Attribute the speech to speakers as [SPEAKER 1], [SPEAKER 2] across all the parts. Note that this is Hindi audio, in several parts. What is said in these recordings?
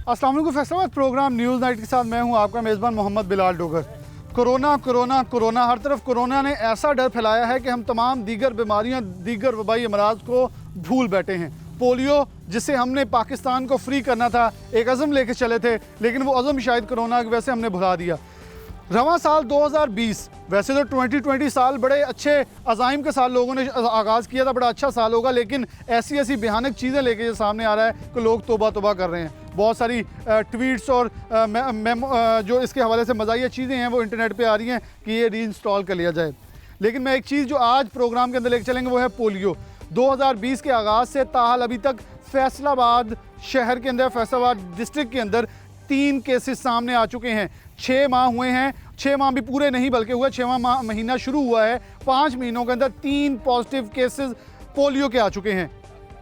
[SPEAKER 1] अस्सलाम वालेकुम फैसलाबाद प्रोग्राम न्यूज़ नाइट के साथ मैं हूं आपका मेज़बान Mohammad Bilal Dogar. Corona corona corona, हर तरफ कोरोना ने ऐसा डर फैलाया है कि हम तमाम दीगर बीमारियां, दीगर वबाई अमराज को भूल बैठे हैं। पोलियो जिसे हमने पाकिस्तान को फ्री करना था, एक अज़म लेके चले थे, लेकिन वो अज़म शायद कोरोना की वजह से हमने भुला दिया। रवां साल 2020 वैसे तो 2020 साल बड़े अच्छे अज़ाइम के साथ लोगों ने आगाज़ किया था, बड़ा अच्छा साल होगा, लेकिन ऐसी ऐसी भयानक चीज़ें लेके जो सामने आ रहा है कि लोग तौबा तौबा कर रहे हैं। बहुत सारी ट्वीट्स और जो इसके हवाले से मज़ाहिया चीज़ें हैं वो इंटरनेट पे आ रही हैं कि ये रीइंस्टॉल कर लिया जाए। लेकिन मैं एक चीज़ जो आज प्रोग्राम के अंदर लेके चलेंगे वो है पोलियो। 2020 के आगाज़ से ताहाल अभी तक फैसलाबाद शहर के अंदर, फैसलाबाद डिस्ट्रिक्ट के अंदर 3 केसेस सामने आ चुके हैं। 6 माह हुए हैं, 6 माह भी पूरे नहीं बल्कि हुआ 6वां महीना शुरू हुआ है। 5 महीनों के अंदर 3 पॉजिटिव केसेस पोलियो के आ चुके हैं,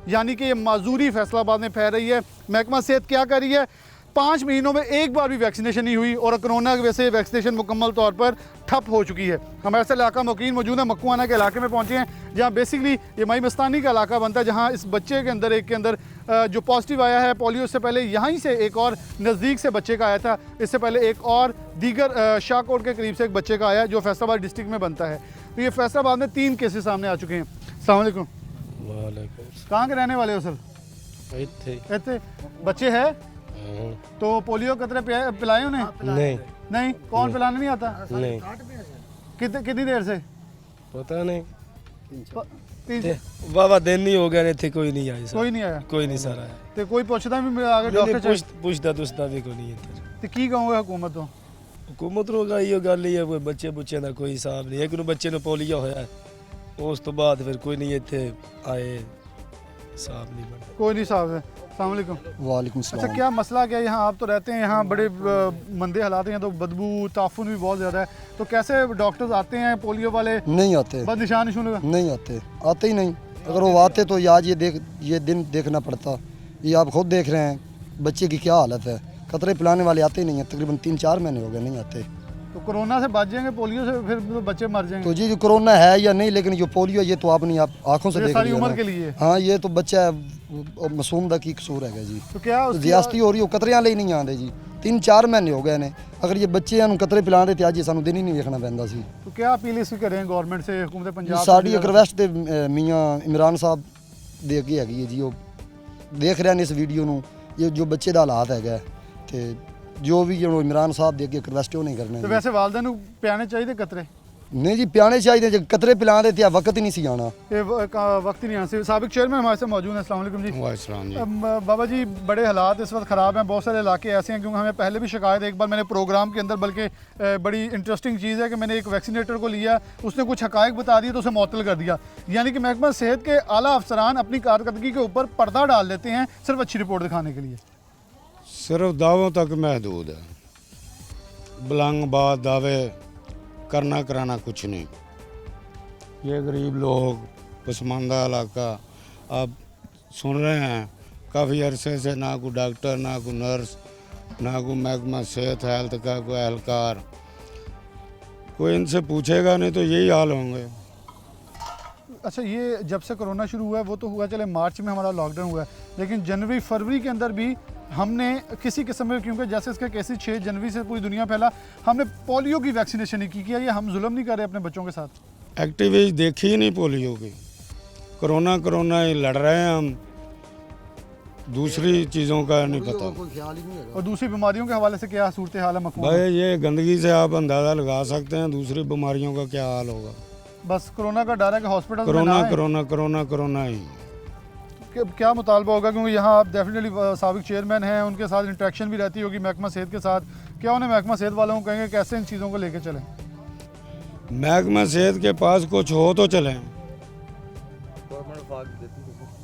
[SPEAKER 1] यानी कि ये माजूरी फैसलाबाद में फैल रही है। महकमा सेहत क्या कर रही है? 5 महीनों में एक बार भी वैक्सीनेशन नहीं हुई और कोरोना की वजह से वैक्सीनेशन मुकम्मल तौर पर ठप हो चुकी है। हमारे साथ इलाका मुकीम मौजूद है, मक्कुआना के इलाके में पहुँचे हैं, जहाँ बेसिकली ये माई मस्तानी का इलाका बनता है, जहाँ इस बच्चे के अंदर एक के अंदर जो पॉजिटिव आया है पोलियो से पहले यहीं से एक और नज़दीक से बच्चे का आया था। इससे पहले एक और दीगर शाहकोट के करीब से एक बच्चे का आया जो फैसलाबाद डिस्ट्रिक्ट में बनता है। तो ये फैसलाबाद में 3 केसेस सामने आ चुके हैं। अस्सलाम वालेकुम। कहाँ के रहने वाले हो सर? इतने बच्चे है तो पोलियो कतरे पिलाए उन्हें?
[SPEAKER 2] नहीं
[SPEAKER 1] नहीं। कौन पिलाने नहीं आता?
[SPEAKER 2] नहीं
[SPEAKER 1] कितनी देर से?
[SPEAKER 2] पता नहीं
[SPEAKER 1] तीन-
[SPEAKER 2] बाबा दिन नहीं हो गया, नहीं थे कोई नहीं आया सर।
[SPEAKER 1] कोई नहीं आया
[SPEAKER 2] कोई नहीं सर आया।
[SPEAKER 1] तो कोई पूछता भी आगे डॉक्टर
[SPEAKER 2] पुछता तुछता भी कोई नहीं है।
[SPEAKER 1] तो की कहूँगा हुकूमत तो
[SPEAKER 2] हुकूमत रोगा ये गल ही है, कोई बच्चे बुच्चे का कोई हिसाब नहीं है कि बच्चे ने पोलियो होया उस तो बाद फिर कोई नहीं इतने आए, हिसाब नहीं बना।
[SPEAKER 1] कोई नहीं साहब है। अस्सलाम वालेकुम।
[SPEAKER 3] वालेकुम
[SPEAKER 1] अच्छा,
[SPEAKER 3] सलाम।
[SPEAKER 1] क्या मसला क्या है? यहाँ आप तो रहते हैं, यहाँ बड़े मंदे हालात हैं, तो बदबू ताफुन भी बहुत ज़्यादा है, तो कैसे डॉक्टर्स आते हैं पोलियो वाले?
[SPEAKER 3] नहीं आते,
[SPEAKER 1] बस निशान निशून
[SPEAKER 3] नहीं आते ही नहीं। अगर वो आते तो आज ये दिन देखना पड़ता। ये आप खुद देख रहे हैं बच्चे की क्या हालत है। कतरे पिलाने वाले आते ही नहीं है, तकरीबन 3-4 महीने हो गए नहीं आते।
[SPEAKER 1] तो कोरोना से बच जाएंगे, पोलियो से फिर तो बच्चे मर जाएंगे।
[SPEAKER 3] तो जी जो कोरोना है या नहीं, लेकिन जो पोलियो ये तो आपने आप आंखों से
[SPEAKER 1] ये
[SPEAKER 3] देख
[SPEAKER 1] सारी
[SPEAKER 3] लिया
[SPEAKER 1] उम्र
[SPEAKER 3] ना।
[SPEAKER 1] के लिए।
[SPEAKER 3] हाँ, ये तो बच्चा मासूम दा की कसूर है जी।
[SPEAKER 1] तो क्या उसकी
[SPEAKER 3] ज्यादती हो रही हो, कतरियां ले नहीं आते जी। 3-4 महीने हो गए ने। अगर ये बच्चे कतरे पिला रहे थे अज सानू दिन ही नहीं देखना पैंदा सी।
[SPEAKER 1] तो क्या अपील इसकी करें गवर्नमेंट से, हुकूमत पंजाब?
[SPEAKER 3] साड़ी एक रिक्वेस्ट ते मियाँ इमरान साहब ਦੇ ਅੱਗੇ ਹੈਗੀ ਹੈ ਜੀ। ਉਹ ਦੇਖ ਰਹੇ ਨੇ ਇਸ ਵੀਡੀਓ ਨੂੰ, ਇਹ ਜੋ ਬੱਚੇ ਦਾ ਹਾਲਾਤ ਹੈਗਾ ਤੇ ਜੋ ਵੀ ਜਿਹੜਾ ਇਮਰਾਨ ਸਾਹਿਬ ਦੇ ਅੱਗੇ ਰਿਕਵੈਸਟ ਉਹ ਨਹੀਂ ਕਰਨਾ
[SPEAKER 1] तो वैसे वालदैन ਨੂੰ ਪਿਆਣੇ ਚਾਹੀਦੇ ਕਤਰੇ?
[SPEAKER 3] नहीं जी, पियाने चाहिए जे कतरे पिलाने थे वक्त ही नहीं सी आना।
[SPEAKER 1] ये वक्त ही नहीं आना। साबिक चेयरमैन हमारे साथ मौजूद हैं। अस्सलाम वालेकुम जी।
[SPEAKER 4] वालेकुम जी।
[SPEAKER 1] बाबा जी, बड़े हालात इस वक्त ख़राब हैं, बहुत सारे इलाके ऐसे हैं, क्योंकि हमें पहले भी शिकायत, एक बार मैंने प्रोग्राम के अंदर, बल्कि बड़ी इंटरेस्टिंग चीज़ है कि मैंने एक वैक्सीनेटर को लिया, उसने कुछ हकायक बता दिए तो उसे मुअत्तल कर दिया। यानी कि महकमा सेहत के आला अफसरान अपनी कारकर्दगी के ऊपर पर्दा डाल देते हैं सिर्फ अच्छी रिपोर्ट दिखाने के लिए।
[SPEAKER 4] सिर्फ दावों तक महदूद है, बुलंदबाज दावे करना कराना कुछ नहीं। ये गरीब लोग, पसमानदा इलाका, आप सुन रहे हैं काफ़ी अरसे से ना कोई डॉक्टर, ना कोई नर्स, ना कोई महकमा सेहत हेल्थ का कोई एहलकार, कोई इनसे पूछेगा नहीं तो यही हाल होंगे।
[SPEAKER 1] अच्छा, ये जब से कोरोना शुरू हुआ है वो तो हुआ, चले मार्च में हमारा लॉकडाउन हुआ है, लेकिन जनवरी फरवरी के अंदर भी हमने किसी किस्म में, क्योंकि जैसे इसका केसेस 6 जनवरी से पूरी दुनिया फैला, हमने पोलियो की वैक्सीनेशन नहीं की। क्या ये हम जुल्म नहीं कर रहे अपने बच्चों के साथ?
[SPEAKER 4] एक्टिविटी देखी ही नहीं पोलियो की। कोरोना ही लड़ रहे हैं हम, दूसरी चीज़ों का नहीं पता।
[SPEAKER 1] और दूसरी बीमारियों के हवाले से क्या सूरत हाल है मखमून?
[SPEAKER 4] भाई ये गंदगी से आप अंदाज़ा लगा सकते हैं दूसरी बीमारियों का क्या हाल होगा।
[SPEAKER 1] बस कोरोना का डर है कि hospital
[SPEAKER 4] corona corona corona corona ही।
[SPEAKER 1] क्या मुतालबा होगा, क्योंकि यहाँ आप डेफिनेटली साबिक चेयरमैन हैं, उनके साथ इंटरेक्शन भी रहती होगी महकमा सेहत के साथ, क्या उन्हें महकमा सेहत वालों को कहेंगे कैसे इन चीज़ों को लेकर चलें?
[SPEAKER 4] महकमा सेहत के पास कुछ हो तो चलें,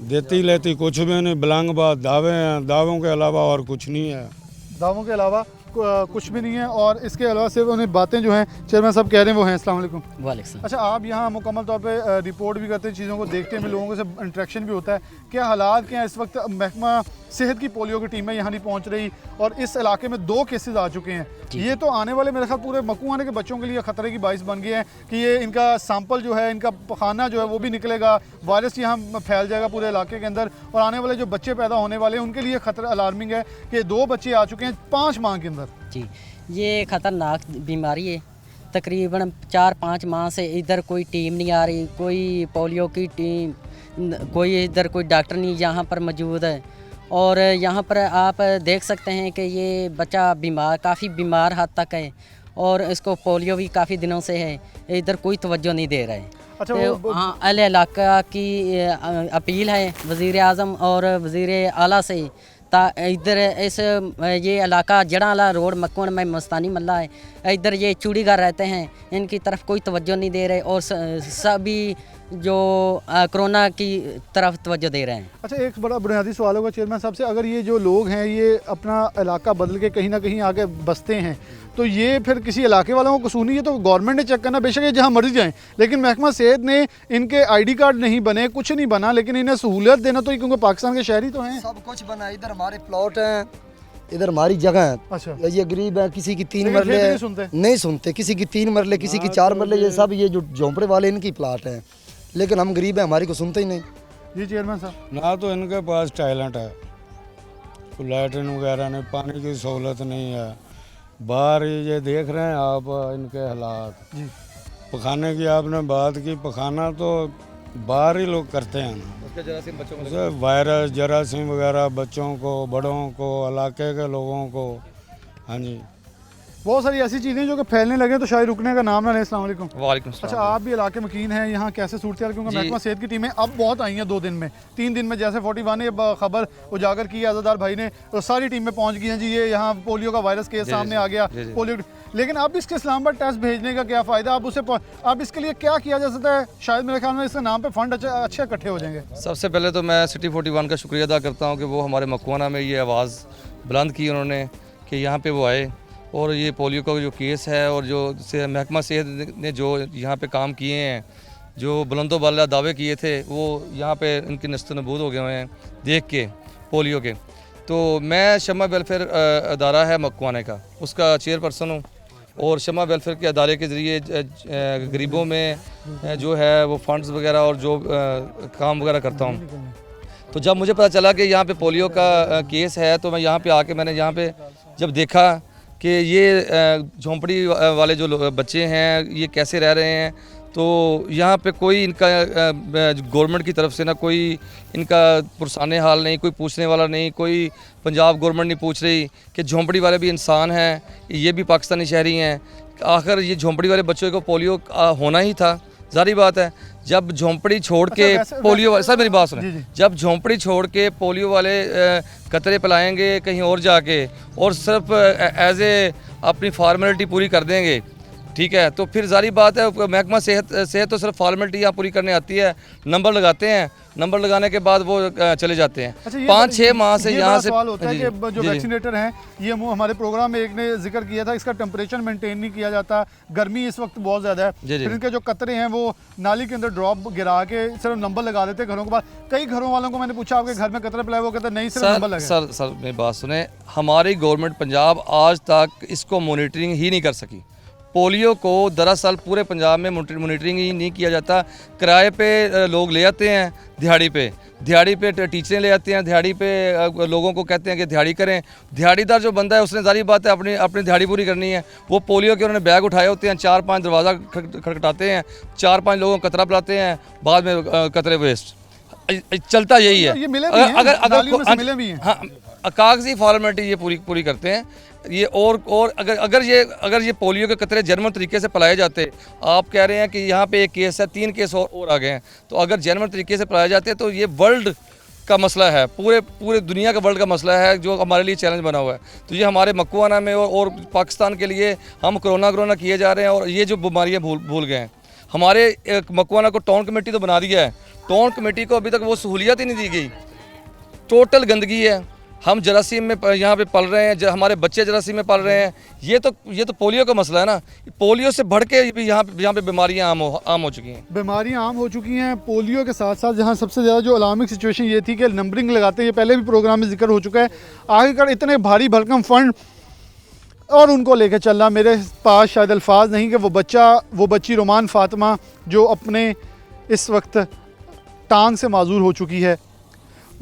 [SPEAKER 4] देती लेती कुछ भी नहीं। बुलंदबाज दावे हैं, दावों के अलावा और कुछ नहीं है।
[SPEAKER 1] दावों के अलावा कुछ भी नहीं है, और इसके अलावा सिर्फ उन्हें बातें जो हैं चेयरमैन साहब कह रहे हैं वो हैं। अस्सलाम वालेकुम।
[SPEAKER 5] वालेकुम।
[SPEAKER 1] अच्छा, आप यहाँ मुकम्मल तौर पे रिपोर्ट भी करते हैं, चीज़ों को देखते हैं, लोगों से इंटरेक्शन भी होता है, क्या हालात क्या हैं इस वक्त? महकमा सेहत की पोलियो की टीमें यहाँ नहीं पहुँच रही और इस इलाके में 2 केसेस आ चुके हैं।
[SPEAKER 5] जी।
[SPEAKER 1] ये तो आने वाले मेरे ख्याल पूरे मकूआने के बच्चों के लिए ख़तरे की बाइस बन गई है कि ये इनका सैंपल जो है, इनका खाना जो है वो भी निकलेगा, वायरस यहाँ फैल जाएगा पूरे इलाके के अंदर, और आने वाले जो बच्चे पैदा होने वाले हैं उनके लिए ख़तरा अलार्मिंग है कि 2 बच्चे आ चुके हैं 5 माह के अंदर।
[SPEAKER 5] जी, ये ख़तरनाक बीमारी है। तकरीबन 4-5 माह से इधर कोई टीम नहीं आ रही, कोई पोलियो की टीम, कोई इधर कोई डॉक्टर नहीं यहाँ पर मौजूद है। और यहाँ पर आप देख सकते हैं कि ये बच्चा बीमार, काफ़ी बीमार हद तक है, और इसको पोलियो भी काफ़ी दिनों से है, इधर कोई तवज्जो नहीं दे रहे।
[SPEAKER 1] अच्छा,
[SPEAKER 5] तो हाँ, अहले इलाका की अपील है वज़ीर आज़म और वज़ीर आला से, इधर इस ये इलाका जड़ाला रोड मक्कन में मस्तानी मल्ला है, इधर ये चूड़ीगर रहते हैं, इनकी तरफ कोई तवज्जो नहीं दे रहे, और सभी जो कोरोना की तरफ तवज्जो दे रहे हैं।
[SPEAKER 1] अच्छा, एक बड़ा बुनियादी सवाल होगा चेयरमैन साहब से, अगर ये जो लोग हैं ये अपना इलाका बदल के कहीं ना कहीं आके बसते हैं तो ये फिर किसी इलाके वालों को कसूर नहीं है, तो गवर्नमेंट ने चेक करना, बेशक ये जहाँ मर्जी जाएं, लेकिन महकमा सेहत ने इनके ID कार्ड नहीं बने, कुछ नहीं बना, लेकिन इन्हें सहूलियत देना तो, क्योंकि पाकिस्तान के शहरी तो हैं।
[SPEAKER 3] सब कुछ बना, इधर हमारे प्लॉट हैं, इधर हमारी जगह है।
[SPEAKER 1] अच्छा,
[SPEAKER 3] ये गरीब है, किसी की 3
[SPEAKER 1] लेकिन
[SPEAKER 3] मरले
[SPEAKER 1] फिर भी नहीं सुनते।
[SPEAKER 3] नहीं सुनते, किसी की 3 मरले, किसी की 4 मरले, ये सब ये जो झोंपड़े वाले इनकी प्लाट हैं, लेकिन हम गरीब हैं, हमारी को सुनते ही नहीं।
[SPEAKER 1] जी चेयरमैन साहब,
[SPEAKER 4] ना तो इनके पास टैलेंट है, लैट्रिन वगैरह नहीं, पानी की सहूलत नहीं है, बाहर ये देख रहे हैं आप इनके हालात।
[SPEAKER 1] जी,
[SPEAKER 4] पखाने की आपने बात की, पखाना तो बाहर ही लोग करते हैं ना, उससे वायरस जरासीम वगैरह बच्चों को, बड़ों को, इलाके के लोगों को। हाँ जी,
[SPEAKER 1] बहुत सारी ऐसी चीज़ें जो कि फैलने लगे तो शायद रुकने का नाम ना लें। अस्सलाम वालेकुम।
[SPEAKER 6] वालेकुम सलाम।
[SPEAKER 1] अच्छा, आप भी इलाके मकीन हैं, यहाँ कैसे सूरत हाल, क्योंकि
[SPEAKER 6] जी।
[SPEAKER 1] महकमा सेहत की टीमें अब बहुत आई हैं 2 दिन में, 3 दिन में, जैसे 41 ने खबर उजागर की आज़ादार भाई ने, तो सारी टीमें पहुँच गई हैं जी। ये यहाँ पोलियो का वायरस केस सामने आ गया, पोलियो, लेकिन अब इसके इस्लामाबाद टेस्ट भेजने का क्या फ़ायदा, अब इसके लिए क्या किया जा सकता है? शायद मेरे ख्याल में इसके नाम पे फंड अच्छे इकट्ठे हो जाएंगे।
[SPEAKER 6] सबसे पहले तो मैं सिटी 41 का शुक्रिया अदा करता हूँ कि वो हमारे मकवाना में ये आवाज़ बुलंद की उन्होंने कि यहाँ पे वो आए, और ये पोलियो का जो केस है और जो महकमा सेहत ने जो यहाँ पे काम किए हैं, जो बुलंदो बाला दावे किए थे, वो यहाँ पे इनके नस्तनबूद हो गए हुए हैं देख के पोलियो के। तो मैं शम्मा वेलफेयर अदारा है मकवाने का, उसका चेयरपर्सन हूँ, और शम्मा वेलफेयर के अदारे के ज़रिए गरीबों में जो है वो फंड्स वगैरह और जो काम वगैरह करता हूँ। तो जब मुझे पता चला कि यहाँ पे पोलियो का केस है, तो मैं यहाँ पे आके मैंने यहाँ पे जब देखा कि ये झोंपड़ी वाले जो बच्चे हैं ये कैसे रह रहे हैं, तो यहाँ पे कोई इनका गवर्नमेंट की तरफ से ना कोई इनका पुरसाने हाल नहीं, कोई पूछने वाला नहीं, कोई पंजाब गवर्नमेंट नहीं पूछ रही कि झोंपड़ी वाले भी इंसान हैं, ये भी पाकिस्तानी शहरी हैं। आखिर ये झोंपड़ी वाले बच्चों को पोलियो होना ही था, जारी बात है। जब झोंपड़ी छोड़ के पोलियो वाले, सर मेरी बात सुने, जब झोंपड़ी छोड़ के पोलियो वाले कतरे पिलाएंगे कहीं और जाके और सिर्फ एज ए अपनी फार्मेलिटी पूरी कर देंगे, ठीक है, तो फिर जारी बात है महकमा सेहत तो सिर्फ फार्मेलिटी यहाँ पूरी करने आती है, नंबर लगाते हैं, नंबर लगाने के बाद वो चले जाते हैं।
[SPEAKER 1] अच्छा,
[SPEAKER 6] 5-6 माह से यहाँ से
[SPEAKER 1] सवाल होता है कि जो वैक्सीनेटर हैं, ये हमारे प्रोग्राम में एक ने जिक्र किया था, इसका टेम्परेचर मेंटेन नहीं किया जाता, गर्मी इस वक्त बहुत ज़्यादा है, फिर इनके जो कतरे हैं वो नाली के अंदर ड्रॉप गिरा के सिर्फ नंबर लगा देते घरों के बाद। कई घरों वालों को मैंने पूछा आपके घर में कतरे पिलाए, वो कहते नहीं सिर्फ नंबर लगा।
[SPEAKER 6] सर मेरी बात सुने, हमारी गवर्नमेंट पंजाब आज तक इसको मॉनिटरिंग ही नहीं कर सकी। पोलियो को दरअसल पूरे पंजाब में मॉनिटरिंग ही नहीं किया जाता। किराए पे लोग ले आते हैं, दिहाड़ी पे टीचरें ले आते हैं, दिहाड़ी पे लोगों को कहते हैं कि दिहाड़ी करें। दिहाड़ीदार जो बंदा है उसने सारी बात है अपनी दिहाड़ी पूरी करनी है। वो पोलियो के उन्होंने बैग उठाए होते हैं, 4-5 दरवाज़ा खटखटाते हैं, 4-5 लोगों को कतरा पिलाते हैं, बाद में कतरे वेस्ट चलता यही है।
[SPEAKER 1] ये मिले भी हैं, अगर मिले भी हैं,
[SPEAKER 6] हाँ, कागजी फॉर्मेलिटी ये पूरी करते हैं ये। और अगर ये पोलियो के कतरे जर्मन तरीके से पिलाए जाते, आप कह रहे हैं कि यहाँ पे एक केस है, 3 केस और आ गए हैं, तो अगर जर्मन तरीके से पिलाए जाते तो ये वर्ल्ड का मसला है, पूरे दुनिया का वर्ल्ड का मसला है, जो हमारे लिए चैलेंज बना हुआ है। तो ये हमारे मकवाना में और पाकिस्तान के लिए हम कोरोना किए जा रहे हैं, और ये जो बीमारियाँ भूल गए हैं। हमारे मकवाना को टाउन कमेटी तो बना दिया है, टाउन कमेटी को अभी तक वो सहूलियत ही नहीं दी गई, टोटल गंदगी है। हम जरासीम में यहाँ पे पल रहे हैं, हमारे बच्चे जरासीम में पल रहे हैं। ये तो पोलियो का मसला है ना, पोलियो से बढ़ के भी यहाँ पे बीमारियाँ आम हो चुकी हैं।
[SPEAKER 1] बीमारियाँ आम हो चुकी हैं। पोलियो के साथ साथ जहाँ सबसे ज़्यादा जो अलार्मिंग सिचुएशन ये थी कि नंबरिंग लगाते हैं, ये पहले भी प्रोग्राम में जिक्र हो चुका है। आखिरकार इतने भारी भरकम फंड और उनको लेके चलना। मेरे पास शायद अल्फाज नहीं कि वो बच्ची रोमान फातिमा जो अपने इस वक्त टांग से माजूर हो चुकी है,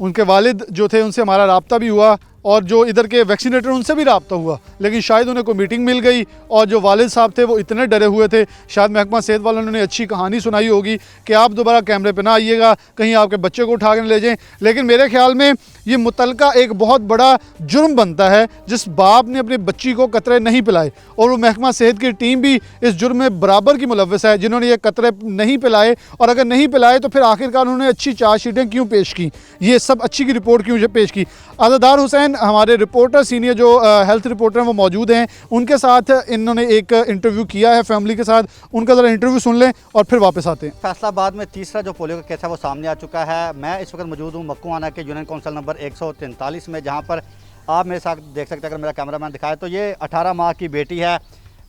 [SPEAKER 1] उनके वालिद जो थे उनसे हमारा रब्ता भी हुआ और जो इधर के वैक्सीनेटर उनसे भी रब्ता हुआ, लेकिन शायद उन्हें कोई मीटिंग मिल गई और जो वालिद साहब थे वो इतने डरे हुए थे। शायद महकमा सेहत वालों ने अच्छी कहानी सुनाई होगी कि आप दोबारा कैमरे पे ना आइएगा, कहीं आपके बच्चे को उठा कर ले जाएं। लेकिन मेरे ख्याल में ये मुतलका एक बहुत बड़ा जुर्म बनता है जिस बाप ने अपनी बच्ची को कतरे नहीं पिलाए, और वो महकमा सेहत की टीम भी इस जुर्म में बराबर की मुलव्वस है जिन्होंने ये कतरे नहीं पिलाए। और अगर नहीं पिलाए तो फिर आखिरकार उन्होंने अच्छी चार्जशीटें क्यों पेश की, ये सब अच्छी की रिपोर्ट क्यों पेश की। आज़ादार हुसैन हमारे रिपोर्टर सीनियर जो हेल्थ रिपोर्टर हैं वो मौजूद हैं, उनके साथ इन्होंने एक इंटरव्यू किया है फैमिली के साथ, उनका ज़रा इंटरव्यू सुन लें और फिर वापस आते हैं।
[SPEAKER 7] फैसलाबाद में तीसरा जो पोलियो का केस है वो सामने आ चुका है। मैं इस वक्त मौजूद हूँ मक्कुआना के यूनियन काउंसिल नंबर 143 में, जहाँ पर आप मेरे साथ देख सकते हैं, अगर मेरा कैमरामैन दिखाए तो ये 18 माह की बेटी है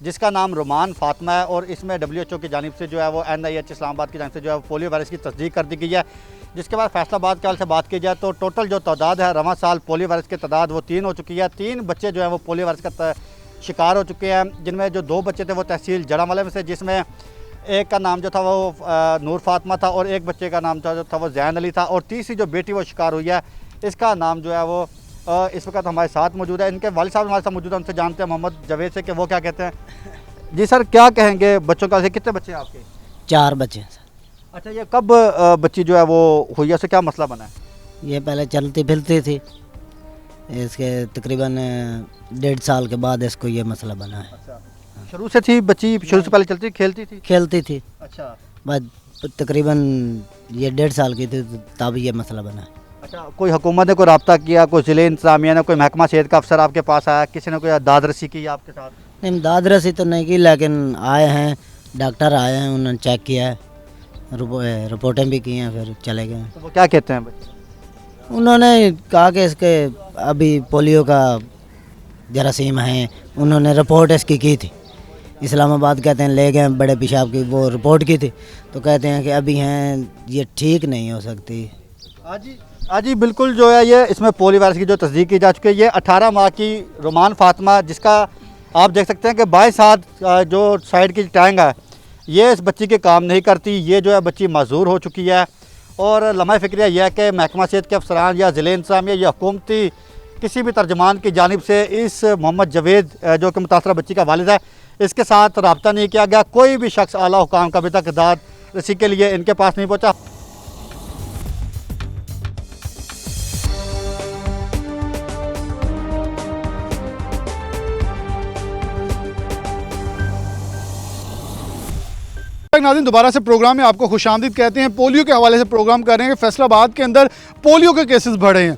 [SPEAKER 7] जिसका नाम रोमान फातिमा है, और इसमें WHO की जानिब से जो है वो NIH इस्लामाबाद की जानिब से जो है पोलियो वायरस की तस्दीक कर दी गई है। जिसके बाद फैसलाबाद के हाल से बात की जाए तो टोटल जो तादाद है रवां साल पोलियो वायरस की तादाद वो 3 हो चुकी है। 3 बच्चे जो है वो पोलियो वायरस का शिकार हो चुके हैं, जिनमें जो 2 बच्चे थे वो तहसील जड़ांवाला में से, जिसमें एक का नाम जो था वो नूर फातिमा था और एक बच्चे का नाम जो था वो जैन अली था, और तीसरी जो बेटी वो शिकार हुई है इसका नाम जो है वो इस वक्त हमारे साथ मौजूद है। इनके वालिद साहब हमारे साथ मौजूद है, उनसे जानते हैं मोहम्मद जवेद से कि वो क्या कहते हैं। जी सर, क्या कहेंगे बच्चों का, कितने बच्चे हैं आपके?
[SPEAKER 8] 4 बच्चे हैं सर।
[SPEAKER 7] अच्छा, ये कब बच्ची जो है वो हुई है, उससे क्या मसला बना है?
[SPEAKER 8] ये पहले चलती फिरती थी, इसके तकरीबन 1.5 साल के बाद इसको ये मसला बना है।
[SPEAKER 7] अच्छा, शुरू से थी बच्ची, शुरू से पहले चलती खेलती थी?
[SPEAKER 8] खेलती थी,
[SPEAKER 7] अच्छा,
[SPEAKER 8] बाद तकरीबन ये 1.5 साल की थी तब ये मसला बना है।
[SPEAKER 7] अच्छा, कोई हुकूमत ने कोई रब्ता किया, कोई ज़िले इंतज़ामिया ने, कोई महकमा सेहत का अफसर आपके पास आया, किसी ने कोई दाद रसी की आपके साथ?
[SPEAKER 8] नहीं, दाद रसी तो नहीं की, लेकिन आए हैं डॉक्टर आए हैं, उन्होंने चेक किया है, रिपोर्टें भी की हैं, फिर चले गए।
[SPEAKER 7] तो वो क्या कहते हैं बच्चे?
[SPEAKER 8] उन्होंने कहा कि इसके अभी पोलियो का जरासीम है, उन्होंने रिपोर्ट इसकी की थी, इस्लामाबाद कहते हैं ले गए बड़े पेशाब की वो रिपोर्ट की थी, तो कहते हैं कि अभी हैं ये ठीक नहीं हो सकती।
[SPEAKER 7] आज ही बिल्कुल जो है ये इसमें पोलियो वायरस की जो तस्दीक की जा चुकी है, ये 18 माह की रोमान फातिमा, जिसका आप देख सकते हैं कि बाएं हाथ जो साइड की टांग है ये इस बच्ची के काम नहीं करती, ये जो है बच्ची माजूर हो चुकी है। और लम्हा फ़िक्रिया यह है कि महकमा सेहत के अफसरान या ज़िले इंतज़ामिया या हुकूमती किसी भी तर्जमान की जानिब से इस मोहम्मद जवेद जो कि मुतासरा बच्ची का वालिद है, इसके साथ रब्ता नहीं किया गया। कोई भी शख्स आला हुकाम का अभी तक दाद रसी के लिए इनके पास नहीं पहुँचा।
[SPEAKER 1] नाज़रीन, दोबारा से प्रोग्राम में आपको खुशामदीद कहते हैं। पोलियो के हवाले से प्रोग्राम कर रहे हैं कि फैसलाबाद के अंदर पोलियो के केसेस बढ़े हैं।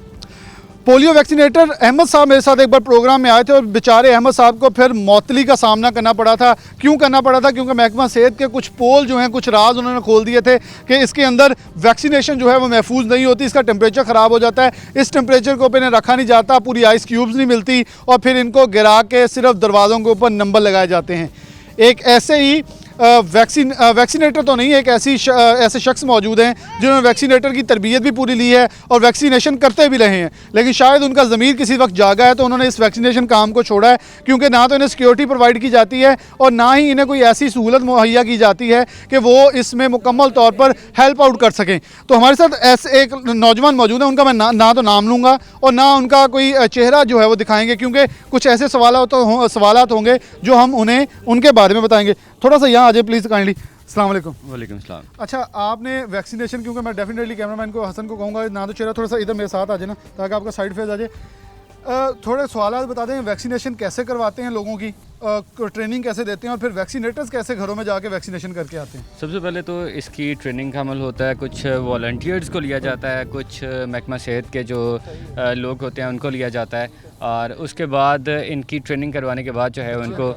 [SPEAKER 1] पोलियो वैक्सीनेटर अहमद साहब मेरे साथ एक बार प्रोग्राम में आए थे और बेचारे अहमद साहब को फिर मौतली का सामना करना पड़ा था। क्यों करना पड़ा था? क्योंकि महकमा सेहत के कुछ पोल जो हैं, कुछ राज उन्होंने खोल दिए थे कि इसके अंदर वैक्सीनेशन जो है वो महफूज नहीं होती, इसका टेम्परेचर ख़राब हो जाता है, इस टेम्परेचर को इन्हें रखा नहीं जाता, पूरी आइस क्यूब्स नहीं मिलती और फिर इनको गिरा के सिर्फ दरवाज़ों के ऊपर नंबर लगाए जाते हैं। एक ऐसे ही वैक्सीनेटर तो नहीं, एक ऐसे शख्स मौजूद हैं जिन्होंने वैक्सीनेटर की तरबियत भी पूरी ली है और वैक्सीनेशन करते भी रहे हैं, लेकिन शायद उनका ज़मीर किसी वक्त जागा है तो उन्होंने इस वैक्सीनेशन काम को छोड़ा है, क्योंकि ना तो इन्हें सिक्योरिटी प्रोवाइड की जाती है और ना ही इन्हें कोई ऐसी सहूलत मुहैया की जाती है कि वो इसमें मुकम्मल तौर पर हेल्प आउट कर सकें। तो हमारे साथ ऐसे एक नौजवान मौजूद है, उनका मैं ना तो नाम लूँगा और ना उनका कोई चेहरा जो है वो दिखाएँगे, क्योंकि कुछ ऐसे सवालात होंगे जो हम उन्हें उनके बारे में बताएँगे। थोड़ा सा यहाँ आ जाए प्लीज़ काइंडली। अस्सलाम वालेकुम।
[SPEAKER 9] वालेकुम सलाम।
[SPEAKER 1] अच्छा, आपने वैक्सीनेशन, क्योंकि मैं डेफिनेटली कैमरामैन को हसन को कहूँगा ना तो चेहरा थोड़ा सा इधर मेरे साथ आ जाए ना, ताकि आपका साइड फेस आ जाए। थोड़े सवाल बता दें, वैक्सीनेशन कैसे करवाते हैं लोगों की, ट्रेनिंग कैसे देते हैं और फिर वैक्सीनेटर्स कैसे घरों में जाके वैक्सीनेशन करके आते हैं?
[SPEAKER 9] सबसे पहले तो इसकी ट्रेनिंग का अमल होता है, कुछ वॉलंटियर्स को लिया जाता है, कुछ महकमा सेहत के जो लोग होते हैं उनको लिया जाता है और उसके बाद इनकी ट्रेनिंग करवाने के बाद जो है उनको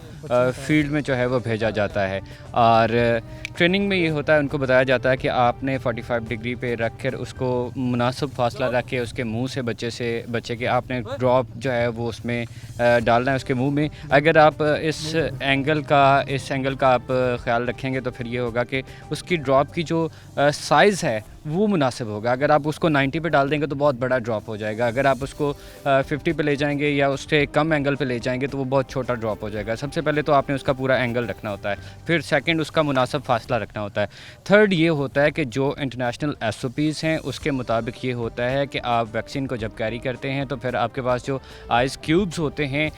[SPEAKER 9] फील्ड में जो है वो भेजा जाता है। और ट्रेनिंग में ये होता है, उनको बताया जाता है कि आपने 45 डिग्री पे रख कर उसको मुनासिब फासला रख के उसके मुंह से बच्चे के आपने ड्रॉप जो है वो उसमें डालना है उसके मुंह में। अगर आप इस एंगल का आप ख्याल रखेंगे तो फिर ये होगा कि उसकी ड्रॉप की जो साइज़ है वो मुनासिब होगा। अगर आप उसको 90 पे डाल देंगे तो बहुत बड़ा ड्रॉप हो जाएगा, अगर आप उसको 50 पे ले जाएंगे जाएंगे या उससे कम एंगल पे ले जाएंगे तो वो बहुत छोटा ड्रॉप हो जाएगा। सबसे पहले तो आपने उसका पूरा एंगल रखना होता है, फिर सेकंड उसका मुनासिब फासला रखना होता है, थर्ड ये होता है कि जो इंटरनेशनल SOPs हैं उसके मुताबिक ये होता है कि आप वैक्सीन को जब कैरी करते हैं तो फिर आपके पास जो आइस क्यूब्स होते हैं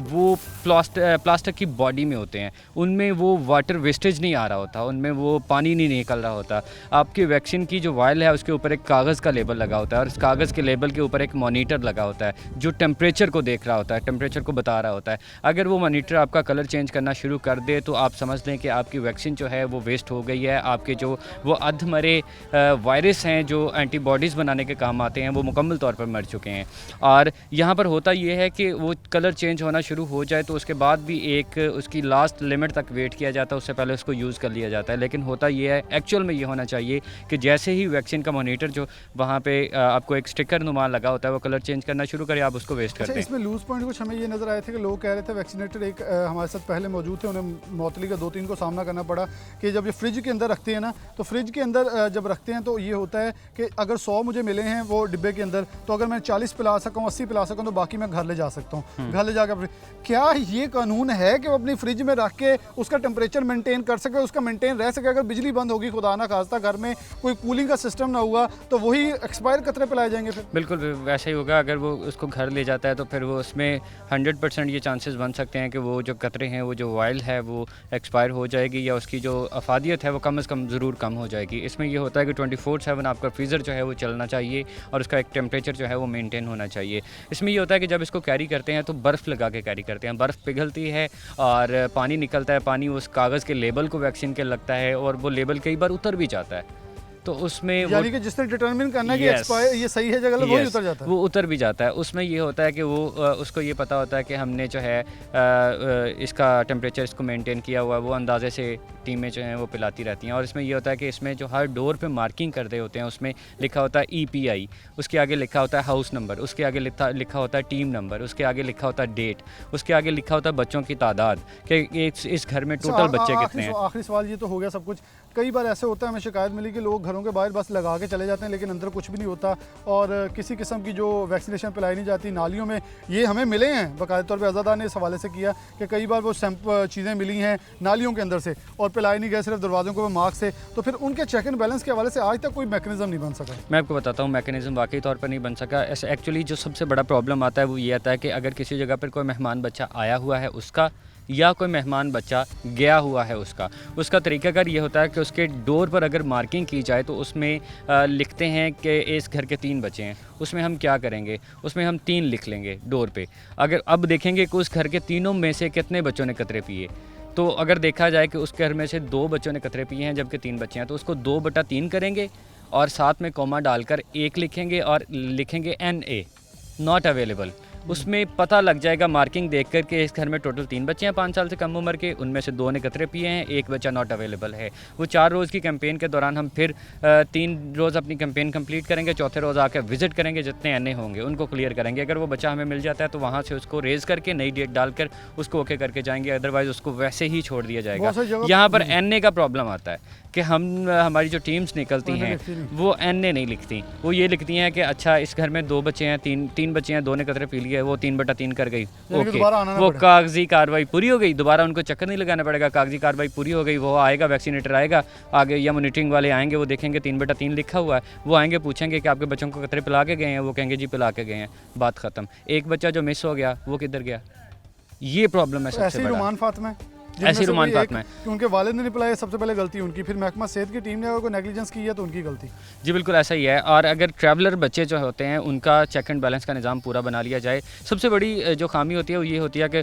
[SPEAKER 9] वो प्लास्टिक की बॉडी में होते हैं, उनमें वो वाटर वेस्टेज नहीं आ रहा होता, उनमें वो पानी नहीं निकल रहा होता। आपकी वैक्सीन की जो वायल है उसके ऊपर एक कागज़ का लेबल लगा होता है और इस कागज़ के लेबल के ऊपर एक मॉनिटर लगा होता है जो टेम्परेचर को देख रहा होता है, टेम्परेचर को बता रहा होता है। अगर वो मॉनिटर आपका कलर चेंज करना शुरू कर दे तो आप समझ लें कि आपकी वैक्सीन जो है वो वेस्ट हो गई है। आपके जो वो अधमरे वायरस हैं जो एंटीबॉडीज़ बनाने के काम आते हैं वो मुकम्मल तौर पर मर चुके हैं। और यहाँ पर होता ये है कि वो कलर चेंज होना शुरू हो जाए तो उसके बाद भी एक उसकी लास्ट लिमिट तक वेट किया जाता है, उससे पहले उसको यूज़ कर लिया जाता है। लेकिन होता ये है, एक्चुअल में ये होना चाहिए कि जैसे ही वैक्सीन का मॉनिटर जो वहाँ पे आपको एक स्टिकर नुमा लगा होता है वो कलर चेंज करना शुरू करे, आप उसको वेस्ट कर
[SPEAKER 1] अच्छा,
[SPEAKER 9] दें।
[SPEAKER 1] इसमें लूज पॉइंट कुछ हमें ये नज़र आए थे कि लोग कह रहे थे वैक्सीनेटेड एक हमारे साथ पहले मौजूद थे, उन्हें मौतली का 2-3 को सामना करना पड़ा कि जब ये फ्रिज के अंदर रखते हैं ना तो फ्रिज के अंदर जब रखते हैं तो ये होता है कि अगर 100 मुझे मिले हैं वो डिब्बे के अंदर तो अगर मैं 40 पिला सकूँ 80 पिला सकूँ तो बाकी मैं घर ले जा सकता हूँ। घर ले जाकर क्या ये कानून है कि वो अपनी फ्रिज में रख के उसका टेम्परेचर मेंटेन कर सके, उसका मेंटेन रह सके? अगर बिजली बंद होगी खुदा ना खास्ता घर में कोई कूलिंग का सिस्टम ना हुआ तो वही एक्सपायर कतरे पिलाए जाएंगे फिर?
[SPEAKER 9] बिल्कुल वैसा ही होगा। अगर वो उसको घर ले जाता है तो फिर वो उसमें 100% ये चांसेस बन सकते हैं कि वो जो कतरे हैं, वो जो वाइल है वो एक्सपायर हो जाएगी या उसकी जो अफादियत है वो कम से कम ज़रूर कम हो जाएगी। इसमें ये होता है कि 24/7 आपका फ्रीज़र जो है वो चलना चाहिए और उसका एक टेम्परेचर जो है वो मेंटेन होना चाहिए। इसमें ये होता है कि जब इसको कैरी करते हैं तो बर्फ़ लगा के कैरी करते हैं, बर्फ़ पिघलती है और पानी निकलता है, पानी उस कागज़ के लेबल को वैक्सीन के लगता है और वो लेबल कई बार उतर भी जाता है। तो उसमें
[SPEAKER 1] यानी कि जिसने डिटरमिन करना है कि एक्सपायर ये सही है जगह वही उतर जाता है,
[SPEAKER 9] वो उतर भी जाता है। उसमें ये होता है कि वो उसको ये पता होता है कि हमने जो है इसका टेम्परेचर इसको मेंटेन किया हुआ है, वो अंदाजे से टीमें जो हैं वो पिलाती रहती हैं। और इसमें ये होता है कि इसमें जो हर डोर पे मार्किंग कर रहे होते हैं उसमें लिखा होता है EPI, उसके आगे लिखा होता है हाउस नंबर, उसके आगे लिखा होता है टीम नंबर, उसके आगे लिखा होता है डेट, उसके आगे लिखा होता है बच्चों की तादाद कि इस घर में टोटल बच्चे कितने हैं।
[SPEAKER 1] आखिरी सवाल ये तो हो गया सब कुछ। कई बार ऐसे होता है, हमें शिकायत मिली कि लोग घरों के बाहर बस लगा के चले जाते हैं लेकिन अंदर कुछ भी नहीं होता और किसी किस्म की जो वैक्सीनेशन पिलाई नहीं जाती नालियों में। ये हमें मिले हैं बाकायदा तौर पर, आज़ादा ने इस हवाले से किया कि कई बार वो चीज़ें मिली हैं नालियों के अंदर से और पिलाई नहीं गए सिर्फ दरवाज़ों को मार्क से, तो फिर उनके चेक एंड बैलेंस के हवाले से आज तक कोई मैकेनिज्म नहीं बन सका।
[SPEAKER 9] मैं आपको बताता हूँ मैकेनिज्म वाकई तौर पर नहीं बन सका। ऐसे एक्चुअली जो सबसे बड़ा प्रॉब्लम आता है वो ये आता है कि अगर किसी जगह पर कोई मेहमान बच्चा आया हुआ है उसका या कोई मेहमान बच्चा गया हुआ है उसका तरीकाकार ये होता है कि उसके डोर पर अगर मार्किंग की जाए तो उसमें लिखते हैं कि इस घर के 3 बच्चे हैं। उसमें हम क्या करेंगे, उसमें हम 3 लिख लेंगे डोर पे। अगर अब देखेंगे कि उस घर के तीनों में से कितने बच्चों ने कतरे पिए, तो अगर देखा जाए कि उस घर में से 2 बच्चों ने कतरे पिए हैं जबकि 3 बच्चे हैं तो उसको 2/3 करेंगे और साथ में कॉमा डालकर 1 लिखेंगे और लिखेंगे NA नॉट अवेलेबल। उसमें पता लग जाएगा मार्किंग देखकर कि इस घर में टोटल 3 बच्चे हैं 5 साल से कम उम्र के, उनमें से 2 ने कतरे पिए हैं, 1 बच्चा नॉट अवेलेबल है। वो 4 रोज़ की कैंपेन के दौरान हम फिर 3 रोज़ अपनी कैंपेन कंप्लीट करेंगे, चौथे रोज़ आकर विजिट करेंगे, जितने NA होंगे उनको क्लियर करेंगे। अगर वो बच्चा हमें मिल जाता है तो वहाँ से उसको रेज़ करके नई डेट डालकर उसको ओके करके जाएंगे, अदरवाइज़ उसको वैसे ही छोड़ दिया जाएगा। यहाँ पर NA का प्रॉब्लम आता है कि हमारी जो टीम्स निकलती हैं वो NA नहीं लिखती, वो ये लिखती हैं कि अच्छा इस घर में 2 बच्चे हैं, 3 बच्चे हैं, 2 ने कतरे पी लिए, वो 3/3 कर गई, ओके वो कागजी कार्रवाई पूरी हो गई, दोबारा उनको चक्कर नहीं लगाना पड़ेगा, कागजी कार्रवाई पूरी हो गई। वो आएगा, वैक्सीनेटर आएगा आगे या मॉनिटरिंग वाले आएंगे, वो देखेंगे 3/3 लिखा हुआ है, वो आएंगे पूछेंगे कि आपके बच्चों को कतरे पिला के गए हैं, वो कहेंगे जी पिला के गए हैं, बात ख़त्म। एक बच्चा जो मिस हो गया वो किधर गया, ये प्रॉब्लम है सबसे बड़ा।
[SPEAKER 1] रुमान फातिमा
[SPEAKER 9] ऐसी रुमान फातिमा है
[SPEAKER 1] कि उनके वालिद ने नहीं पिलाया, सबसे पहले गलती उनकी, फिर महकमा सेहत की टीम ने अगर कोई नेग्लिजेंस की है तो उनकी गलती।
[SPEAKER 9] जी बिल्कुल ऐसा ही है। और अगर ट्रैवलर बच्चे जो होते हैं उनका चेक एंड बैलेंस का निज़ाम पूरा बना लिया जाए। सबसे बड़ी जो खामी होती है वो ये होती है कि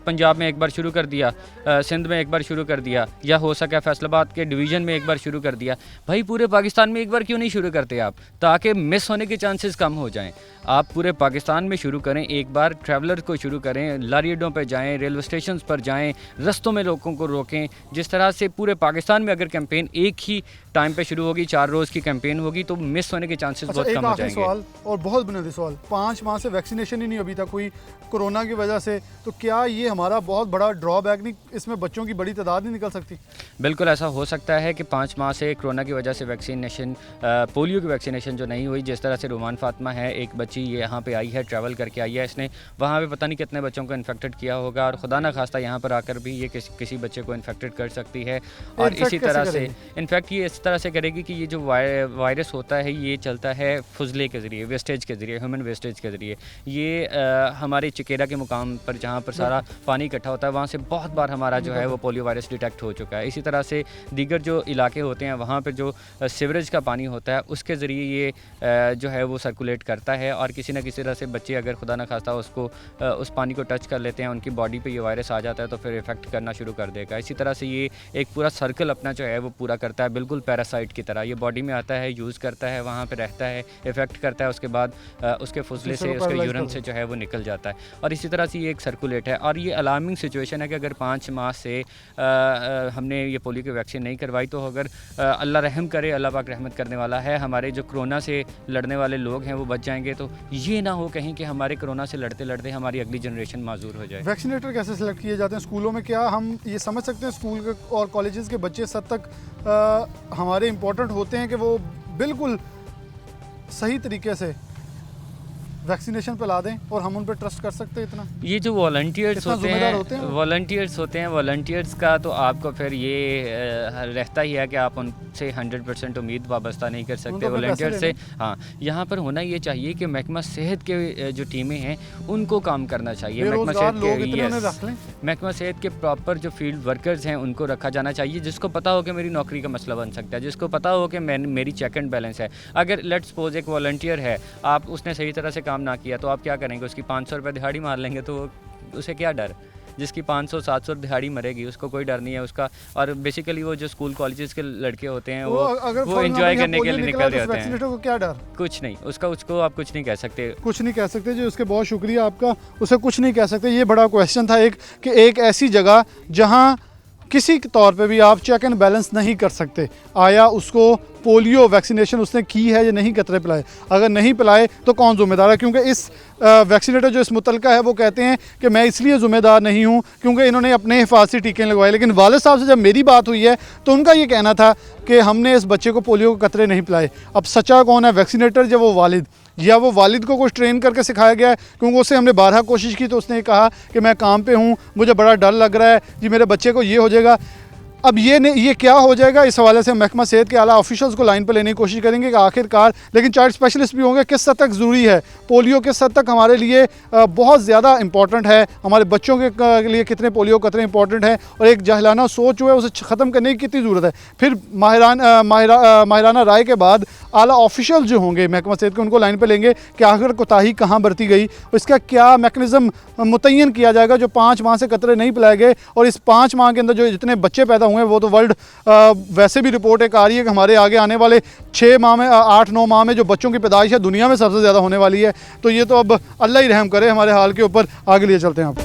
[SPEAKER 9] पंजाब में एक बार शुरू कर दिया, सिंध में एक बार शुरू कर दिया, या हो सके फैसलाबाद के डिवीज़न में एक बार शुरू कर दिया। भाई पूरे पाकिस्तान में एक बार क्यों नहीं शुरू करते आप, ताकि मिस होने के चांसेस कम हो जाएँ। आप पूरे पाकिस्तान में शुरू करें, एक बार ट्रैवलर को शुरू करें, लारी अड्डों पर जाएँ, रेलवे स्टेशन पर जाएँ, रस्तों में लोगों को रोकें। जिस तरह से पूरे पाकिस्तान में अगर कैंपेन एक ही टाइम पे शुरू होगी, 4 रोज़ की कैंपेन होगी, तो मिस होने के चांसेस बहुत
[SPEAKER 1] एक
[SPEAKER 9] कम हो
[SPEAKER 1] आखिरी
[SPEAKER 9] जाएंगे।
[SPEAKER 1] सवाल और बहुत बुनियादी सवाल, 5 माह से वैक्सीनेशन ही नहीं अभी तक हुई कोरोना की वजह से, तो क्या ये हमारा बहुत बड़ा ड्रॉबैक नहीं, इसमें बच्चों की बड़ी तादाद नहीं निकल सकती?
[SPEAKER 9] बिल्कुल ऐसा हो सकता है कि 5 माह से कोरोना की वजह से वैक्सीनेशन, पोलियो की वैक्सीनेशन जो नहीं हुई। जिस तरह से रुमान फातिमा है, एक बच्ची यहाँ पे आई है, ट्रैवल करके आई है, इसने वहाँ पे पता नहीं कितने बच्चों को इन्फेक्टेड किया होगा, और खुदा ना खास्ता यहाँ पर आकर भी ये किसी बच्चे को इन्फेक्टेड कर सकती है। और इसी तरह से इनफैक्ट ये इस तरह से करेगी कि ये जो वायरस होता है ये चलता है फुजले के ज़रिए, वेस्टेज के ज़रिए, ह्यूमन वेस्टेज के ज़रिए। ये हमारे चिकेरा के मुकाम पर जहाँ पर सारा पानी इकट्ठा होता है, वहाँ से बहुत बार हमारा जो है वो पोलियो वायरस डिटेक्ट हो चुका है। इसी तरह से दीगर जो इलाके होते हैं वहाँ पर जो सीवरेज का पानी होता है उसके ज़रिए ये जो है वो सर्कुलेट करता है, और किसी न किसी तरह से बच्चे अगर खुदा न खास्ता उसको उस पानी को टच कर लेते हैं, उनकी बॉडी पे ये वायरस आ जाता है तो फिर इफेक्ट करना शुरू कर देगा। इसी तरह से ये एक पूरा सर्कल अपना जो है वो पूरा करता है, बिल्कुल पैरासाइट की तरह। ये बॉडी में आता है, यूज़ करता है, वहाँ पे रहता है, इफेक्ट करता है, उसके बाद उसके फुजले से, उसके यूरिन से जो है वो निकल जाता है, और इसी तरह से ये एक सर्कुलेट है। और ये अलार्मिंग सिचुएशन है कि अगर 5 माह से हमने ये पोलियो की वैक्सीन नहीं करवाई, तो अगर अल्लाह रहम करे, अल्लाह पाक रहमत करने वाला है, हमारे जो कोरोना से लड़ने वाले लोग हैं वो बच जाएंगे, तो ये ना हो कहीं कि हमारे कोरोना से लड़ते लड़ते हमारी अगली जनरेशन माजूर हो जाए।
[SPEAKER 1] वैक्सीनेटर कैसे सिलेक्ट किए जाते हैं स्कूलों में? क्या हम ये समझ सकते हैं स्कूल के और कॉलेजेस के बच्चे इस हद तक हमारे इम्पोर्टेंट होते हैं कि वो बिल्कुल सही तरीके से वैक्सीनेशन पे ला दें और हम उन पे ट्रस्ट कर सकते हैं इतना?
[SPEAKER 9] ये जो वॉलंटियर्स
[SPEAKER 1] कितना
[SPEAKER 9] होते
[SPEAKER 1] ज़िम्मेदार
[SPEAKER 9] हैं,
[SPEAKER 1] होते हैं वो?
[SPEAKER 9] वॉलंटियर्स का तो आपको फिर ये रहता ही है कि आप उनसे 100% उम्मीद वाबस्ता नहीं कर सकते वॉलंटियर से। हाँ, यहाँ पर होना ये चाहिए कि महकमा सेहत के जो टीमें हैं उनको काम करना चाहिए। महकमा सेहत के महकमा सेहत के प्रॉपर जो फील्ड वर्कर्स हैं उनको रखा जाना चाहिए, जिसको पता हो कि मेरी नौकरी का मसला बन सकता है, जिसको पता हो कि मेरी चेक एंड बैलेंस है। अगर लेट्स सपोज एक वॉलंटियर है, आप उसने सही तरह से काम ना किया तो आप क्या करेंगे? उसकी 500 रुपये दिहाड़ी मार लेंगे, तो उसे क्या डर? जिसकी 500-700 दिहाड़ी मरेगी उसको कोई डर नहीं है उसका। और बेसिकली वो जो स्कूल कॉलेजेस के लड़के होते हैं वो एंजॉय करने के लिए निकल रहे होते हैं।
[SPEAKER 1] को क्या डर?
[SPEAKER 9] कुछ नहीं, उसको आप कुछ नहीं कह सकते।
[SPEAKER 1] कुछ नहीं कह सकते जी, उसके बहुत शुक्रिया आपका, उसे कुछ नहीं कह सकते। ये बड़ा क्वेश्चन था एक कि एक ऐसी जगह जहाँ किसी के तौर पे भी आप चेक एंड बैलेंस नहीं कर सकते, आया उसको पोलियो वैक्सीनेशन उसने की है या नहीं कतरे पिलाए, अगर नहीं पिलाए तो कौन ज़िम्मेदार है? क्योंकि इस वैक्सीनेटर जो इस मुतलका है वो कहते हैं कि मैं इसलिए ज़िम्मेदार नहीं हूँ क्योंकि इन्होंने अपने हिफाजती टीके लगवाए। लेकिन वालिद साहब से जब मेरी बात हुई है तो उनका ये कहना था कि हमने इस बच्चे को पोलियो के कतरे नहीं पिलाए। अब सच्चा कौन है, वैक्सीनेटर या वो वालिद? या वो वालिद को कुछ ट्रेन करके सिखाया गया है? क्योंकि उससे हमने 12 कोशिश की तो उसने कहा कि मैं काम पे हूँ, मुझे बड़ा डर लग रहा है जी, मेरे बच्चे को ये हो जाएगा। अब ये क्या हो जाएगा, इस हवाले से महकमा सेहत के आला ऑफिशियल्स को लाइन पर लेने की कोशिश करेंगे कि आखिरकार, लेकिन चाइल्ड स्पेशलिस्ट भी होंगे, किस हद तक ज़रूरी है पोलियो, किस हद तक हमारे लिए बहुत ज़्यादा इंपॉर्टेंट है, हमारे बच्चों के लिए कितने पोलियो कतरे इंपॉर्टेंट है, और एक जहलाना सोच जो है उसे ख़त्म करने की कितनी ज़रूरत है। फिर माहिराना राय के बाद आला ऑफिशियल जो होंगे महकमा सेहत के, उनको लाइन पर लेंगे कि आखिर कोताही कहाँ बरती गई, इसका क्या मैकेनिज़्म मुतय्यन किया जाएगा। जो 5 माह से कतरे नहीं पिलाए गए और इस 5 माह के अंदर जो जितने बच्चे पैदा हुए वो तो वर्ल्ड वैसे भी रिपोर्ट एक आ रही है कि हमारे आगे आने वाले 6 माह में 8-9 माह में जो बच्चों की पैदाइश है दुनिया में सबसे ज़्यादा होने वाली है। तो ये तो अब अल्लाह ही रहम करे हमारे हाल के ऊपर। आगे लिए चलते हैं आप।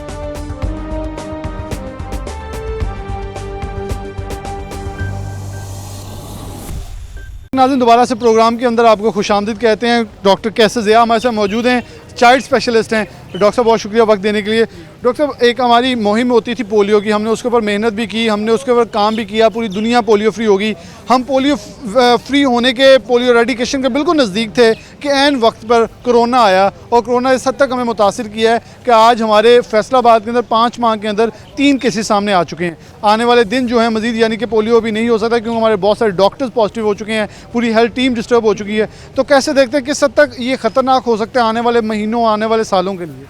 [SPEAKER 1] नाज़रीन, दोबारा से प्रोग्राम के अंदर आपको खुशामदीद कहते हैं। डॉक्टर कैसर ज़िया हमारे साथ मौजूद हैं, चाइल्ड स्पेशलिस्ट हैं। डॉक्टर साहब बहुत शुक्रिया वक्त देने के लिए। डॉक्टर साहब, एक हमारी मुहिम होती थी पोलियो की, हमने उसके ऊपर मेहनत भी की, हमने उसके ऊपर काम भी किया, पूरी दुनिया पोलियो फ्री होगी। हम पोलियो फ्री होने के, पोलियो रेडिकेशन के बिल्कुल नज़दीक थे कि ऐन वक्त पर कोरोना आया, और कोरोना इस हद तक हमें मुतासिर किया है कि आज हमारे फैसलाबाद के अंदर 5 माह के अंदर 3 केसेस सामने आ चुके हैं। आने वाले दिन जो है मज़ीद, यानी कि पोलियो भी नहीं हो सकता क्योंकि हमारे बहुत सारे डॉक्टर्स पॉजिटिव हो चुके हैं, पूरी हेल्थ टीम डिस्टर्ब हो चुकी है। तो कैसे देखते हैं किस हद तक ये ख़तरनाक हो सकता है आने वाले महीनों, आने वाले सालों के लिए?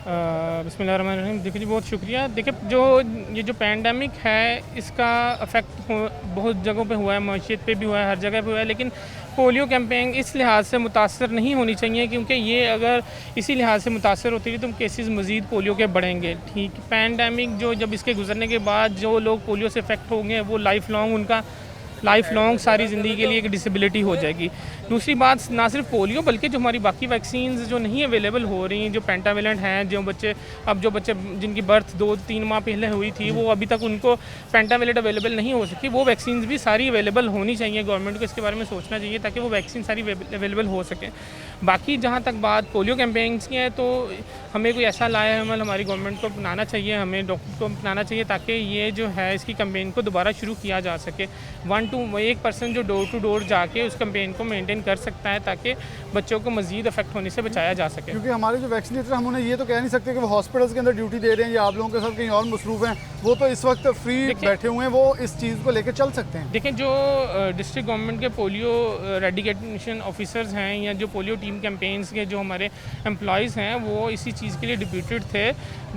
[SPEAKER 10] बिस्मिल्लाहिर्रहमानिर्रहीम। देखिए जी, बहुत शुक्रिया। देखिए ये जो पैंडमिक है इसका इफ़ेक्ट बहुत जगहों पे हुआ है, मईशत पे भी हुआ है, हर जगह पे हुआ है, लेकिन पोलियो कैंपेन इस लिहाज से मुतासर नहीं होनी चाहिए क्योंकि ये अगर इसी लिहाज से मुतासर होती रही तो केसेस मज़ीद पोलियो के बढ़ेंगे। ठीक, पैंडमिक जो जब इसके गुजरने के बाद जो लोग पोलियो से इफ़ेक्ट होंगे वो लाइफ लॉन्ग सारी ज़िंदगी के लिए एक डिसेबिलिटी हो जाएगी। दूसरी बात, ना सिर्फ पोलियो बल्कि जो हमारी बाकी वैक्सीन जो नहीं अवेलेबल हो रही हैं, जो पेंटावेलेंट हैं, जो बच्चे जिनकी बर्थ 2-3 माह पहले हुई थी, वो अभी तक उनको पेंटावेलेंट अवेलेबल नहीं हो सकी, वो वैक्सीन भी सारी अवेलेबल होनी चाहिए। गवर्नमेंट को इसके बारे में सोचना चाहिए ताकि वो वैक्सीन सारी अवेलेबल हो सके। बाकी जहाँ तक बात पोलियो कैंपेन्स की है, तो हमें कोई ऐसा लाया अमल हमारी गवर्नमेंट को अपनाना चाहिए, हमें डॉक्टर को अपनाना चाहिए ताकि ये जो है इसकी कैंपेन को दोबारा शुरू किया जा सके। 1 पर्सन जो डोर टू डोर जाके उस कैंपेन को मेंटेन कर सकता है ताकि बच्चों को मजीद अफेक्ट होने से बचाया जा सके।
[SPEAKER 1] क्योंकि हमारे जो वैक्सीनेटर, हम उन्हें ये तो कह नहीं सकते कि वो हॉस्पिटल्स के अंदर ड्यूटी दे रहे हैं या आप लोगों के साथ कहीं और मसरूफ़ हैं, वो तो इस वक्त फ्री बैठे हुए हैं, वो इस चीज़ को लेकर चल सकते हैं।
[SPEAKER 10] देखें, जो डिस्ट्रिक्ट गवर्नमेंट के पोलियो रेडिकेशन ऑफिसर्स हैं या जो पोलियो टीम कैंपेन्स के जो हमारे एम्प्लॉयज़ हैं, वो इसी चीज़ के लिए डिप्यूटेड थे।